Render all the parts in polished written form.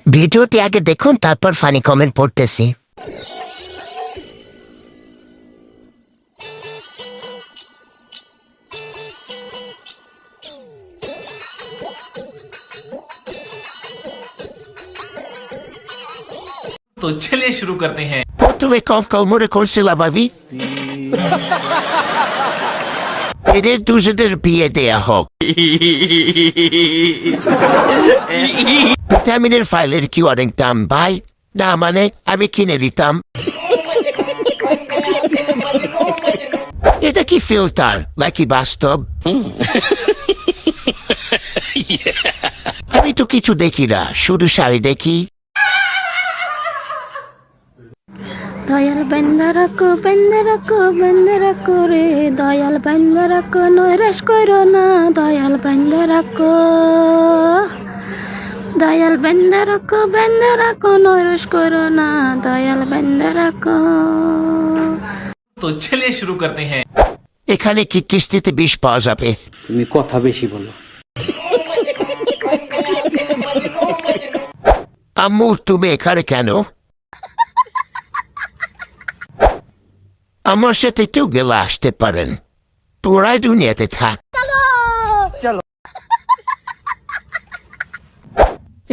ভিডিওটি আগে দেখুন, তারপর ফানি কমেন্ট পড়তেছি। तो चलिए शुरू करते हैं। প্রথমে কল মনে করছিলাম আমি এদের দুজনের বিয়ে দেয়া হোক। ভিটামিনের ফাইলের কি অনেক দাম ভাই? না মানে আমি কিনে দিতাম। এটা কি ফিল্টার নাকি বাস্তব? আমি তো কিছু দেখি না, শুধু শাড়ি দেখি। দয়াল বেন্দারাকো বেন্দারাকো বেন্দারাকো রে, দয়াল বেন্দারাকো নৈরাশ করো না, দয়াল বেন্দারাকো, দয়াল বেন্দারাকো বেন্দারাকো নৈরাশ করো না, দয়াল বেন্দারাকো। तो चलिए शुरू करते हैं। এখানে কি কিস্তিতে বিষ পাওয়া যাবে? তুমি কথা বেশি বলো। আম্মু তুমি এখানে কেন? আমার সাথে কেউ গেলে আসতে পারেন, তোরাই দুনিয়াতে থাক।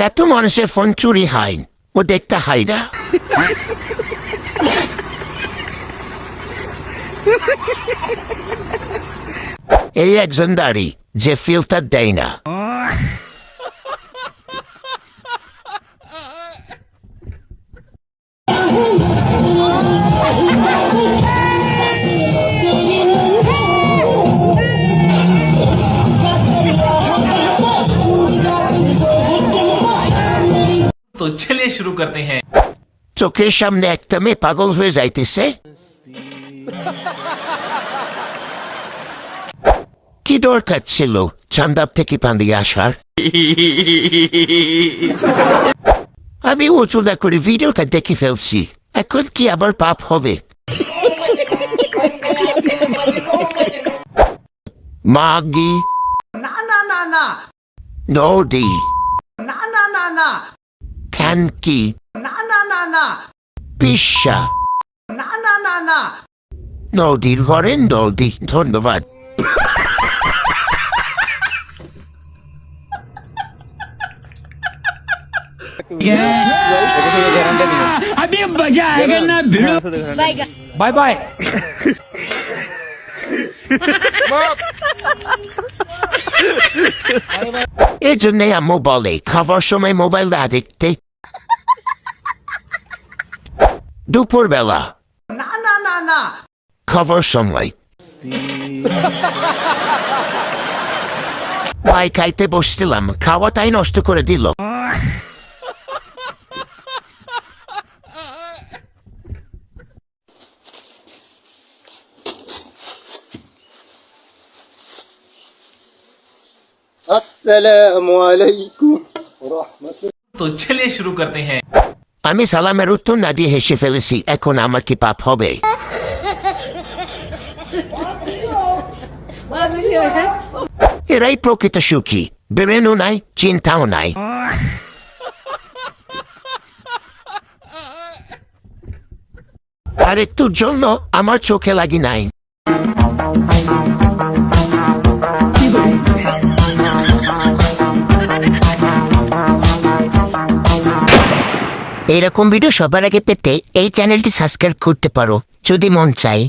এত মানুষের ফোন চুরি হয়, ও দেখতে হয় না? এই একজন দাঁড়ি যে ফিল্টার দেয় না। तो चलिए शुरू करते हैं। চোখের সামনে একটা মেয়ে পাগল হয়ে যাইতেছে। কি দরকার ছিল চান্দাব থেকে পান্ডিয়ে আসার? আমি উঁচুদা করে ভিডিওটা দেখে ফেলছি, এখন কি আবার পাপ হবে? মাগি না না না না নদী না না না না খানকি না না না না পিসা না না না না নদীর ঘরে নদী। ধন্যবাদ। अभी मजा आएगा ना भिड़ो। Bye bye. এই জন্যই আম্মু বলে খাবার সময় মোবাইল না দেখতে। দুপুর বেলা না না না না খাবার সময় ভাই খাইতে বসছিলাম, খাওয়াটাই নষ্ট করে দিল। আসসালামু আলাইকুম রাহমাতুল্লাহ। तो चलिए शुरू करते हैं। আমি সালামের উত্তর না দিয়ে হেসে ফেলেছি, এখন আমার কি পাপ হবে? এরাই প্রকৃত সুখী, বেরেনও নাই, চিন্তাও নাই। আর একটুর জন্য আমার চোখে লাগি নাই। এইরকম ভিডিও সবার আগে পেতে এই চ্যানেলটি সাবস্ক্রাইব করতে পারো যদি মন চায়।